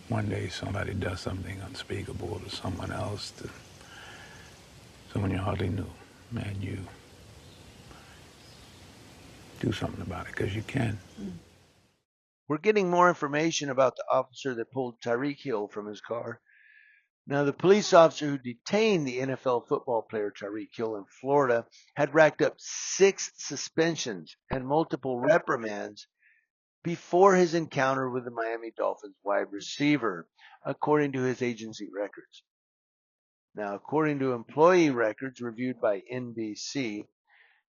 one day somebody does something unspeakable to someone else, to someone you hardly knew, and you do something about it because you can. We're getting more information about the officer that pulled Tyreek Hill from his car. Now, the police officer who detained the NFL football player Tyreek Hill in Florida had racked up 6 suspensions and multiple reprimands before his encounter with the Miami Dolphins wide receiver, according to his agency records. Now, according to employee records reviewed by NBC,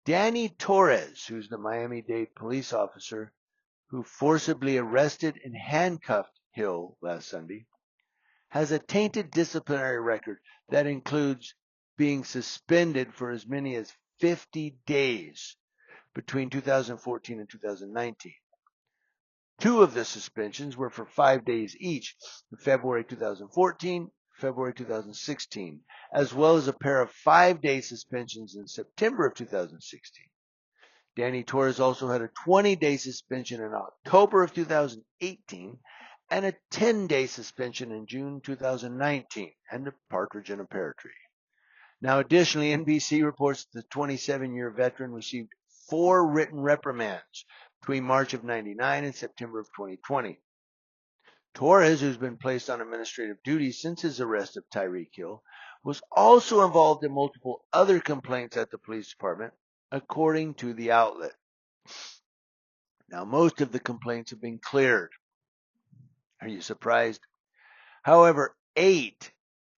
Danny Torres, who's the Miami-Dade police officer who forcibly arrested and handcuffed Hill last Sunday, has a tainted disciplinary record that includes being suspended for as many as 50 days between 2014 and 2019. 2 of the suspensions were for 5 days each in February 2014, February 2016, as well as a pair of 5-day suspensions in September of 2016. Danny Torres also had a 20-day suspension in October of 2018 and a 10-day suspension in June 2019, and a partridge in a pear tree. Now, additionally, NBC reports the 27-year veteran received 4 written reprimands between March of 99 and September of 2020. Torres, who's been placed on administrative duty since his arrest of Tyreek Hill, was also involved in multiple other complaints at the police department, according to the outlet. Now, most of the complaints have been cleared. Are you surprised? However, 8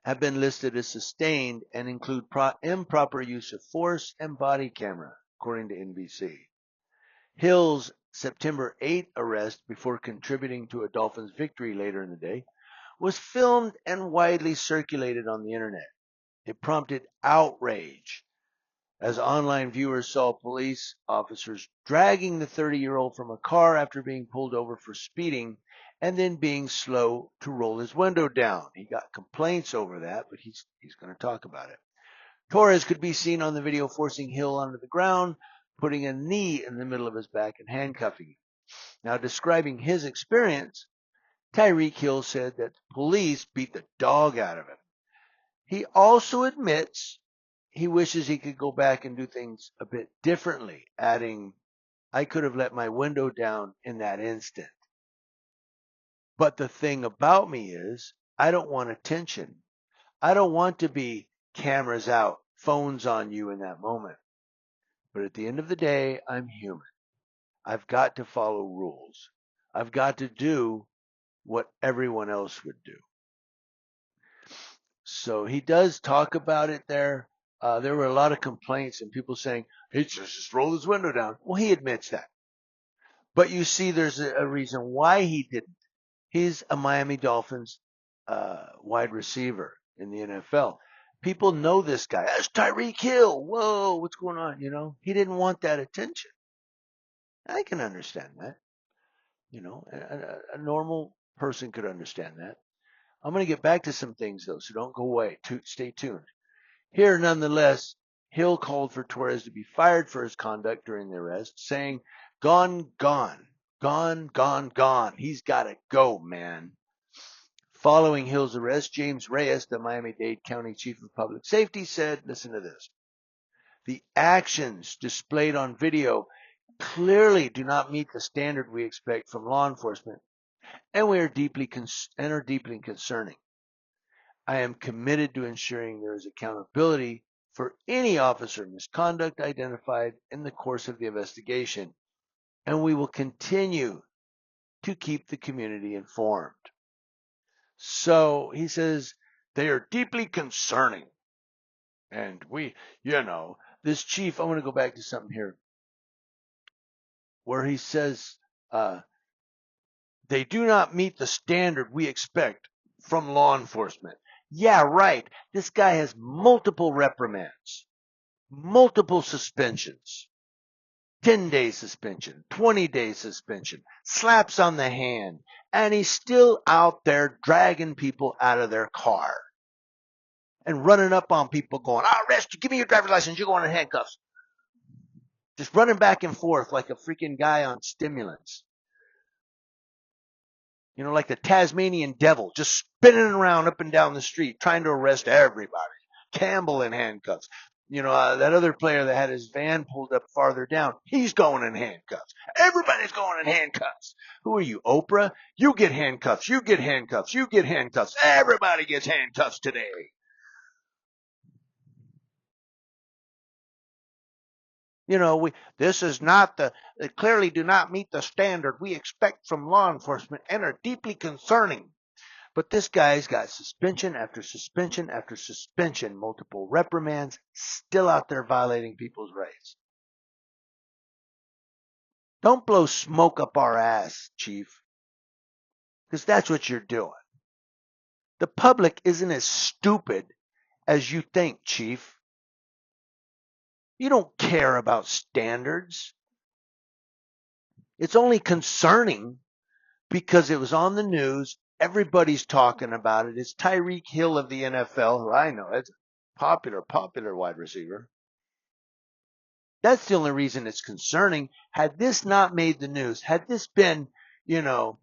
have been listed as sustained and include improper use of force and body camera, according to NBC. Hill's September 8th arrest, before contributing to a Dolphins victory later in the day, was filmed and widely circulated on the internet. It prompted outrage as online viewers saw police officers dragging the 30-year-old from a car after being pulled over for speeding and then being slow to roll his window down. He got complaints over that, but he's going to talk about it. Torres could be seen on the video forcing Hill onto the ground, putting a knee in the middle of his back and handcuffing him. Now, describing his experience, Tyreek Hill said that the police beat the dog out of him. He also admits he wishes he could go back and do things a bit differently, adding, "I could have let my window down in that instant. But the thing about me is, I don't want attention. I don't want to be cameras out, phones on you in that moment. But at the end of the day, I'm human. I've got to follow rules. I've got to do what everyone else would do." So he does talk about it there. There were a lot of complaints and people saying, he just rolled his window down. Well, he admits that. But you see, there's a reason why he didn't. He's a Miami Dolphins wide receiver in the NFL. People know this guy. That's Tyreek Hill. Whoa, what's going on? You know, he didn't want that attention. I can understand that. You know, a normal person could understand that. I'm going to get back to some things, though, so don't go away. Stay tuned. Here, nonetheless, Hill called for Torres to be fired for his conduct during the arrest, saying, "Gone, gone, gone, gone, gone. He's got to go, man." Following Hill's arrest, James Reyes, the Miami-Dade County Chief of Public Safety, said, listen to this, "The actions displayed on video clearly do not meet the standard we expect from law enforcement, and are deeply concerning. I am committed to ensuring there is accountability for any officer misconduct identified in the course of the investigation, and we will continue to keep the community informed." So he says they are deeply concerning. And this chief, I want to go back to something here where he says they do not meet the standard we expect from law enforcement. Yeah, right. This guy has multiple reprimands, multiple suspensions, 10-day suspension, 20-day suspension, slaps on the hand, and he's still out there dragging people out of their car and running up on people going, "I'll arrest you, give me your driver's license, you're going in handcuffs." Just running back and forth like a freaking guy on stimulants. Like the Tasmanian devil, just spinning around up and down the street, trying to arrest everybody. Campbell in handcuffs. That other player that had his van pulled up farther down, he's going in handcuffs. Everybody's going in handcuffs. Who are you, Oprah? You get handcuffs. You get handcuffs. You get handcuffs. Everybody gets handcuffs today. This is not they clearly do not meet the standard we expect from law enforcement and are deeply concerning. But this guy's got suspension after suspension after suspension, multiple reprimands, still out there violating people's rights. Don't blow smoke up our ass, Chief, because that's what you're doing. The public isn't as stupid as you think, Chief. You don't care about standards. It's only concerning because it was on the news. Everybody's talking about it. It's Tyreek Hill of the NFL, who I know is a popular wide receiver. That's the only reason it's concerning. Had this not made the news, had this been, Joe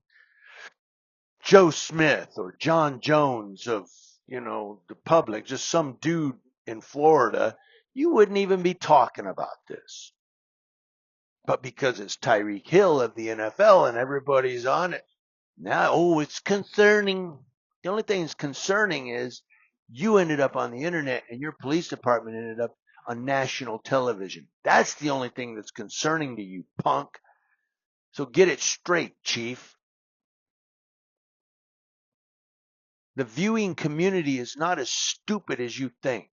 Smith or John Jones of, the public, just some dude in Florida, you wouldn't even be talking about this. But because it's Tyreek Hill of the NFL and everybody's on it, now, it's concerning. The only thing that's concerning is you ended up on the internet and your police department ended up on national television. That's the only thing that's concerning to you, punk. So get it straight, Chief. The viewing community is not as stupid as you think.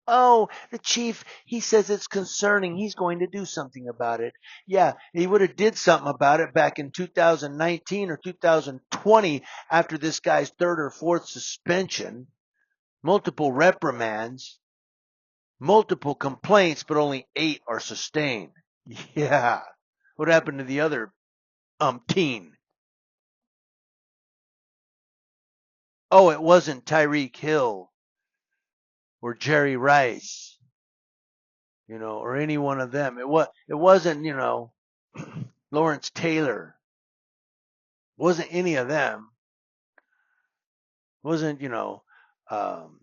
Oh, the chief, he says it's concerning. He's going to do something about it. Yeah, he would have did something about it back in 2019 or 2020 after this guy's third or fourth suspension, multiple reprimands, multiple complaints, but only 8 are sustained. Yeah. What happened to the other umpteen? Oh, it wasn't Tyreek Hill or Jerry Rice, or any one of them. It wasn't, Lawrence Taylor. It wasn't any of them. It wasn't, I'm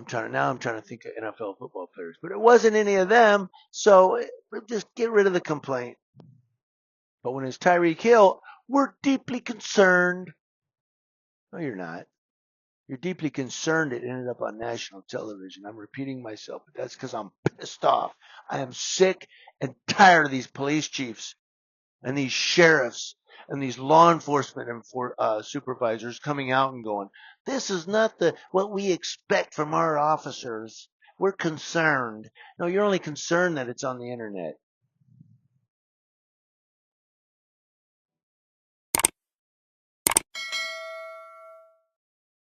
trying to think of NFL football players, but it wasn't any of them. So just get rid of the complaint. But when it's Tyreek Hill, we're deeply concerned. No, you're not. You're deeply concerned it ended up on national television. I'm repeating myself, but that's because I'm pissed off. I am sick and tired of these police chiefs and these sheriffs and these law enforcement supervisors coming out and going, this is not what we expect from our officers. We're concerned. No, you're only concerned that it's on the internet.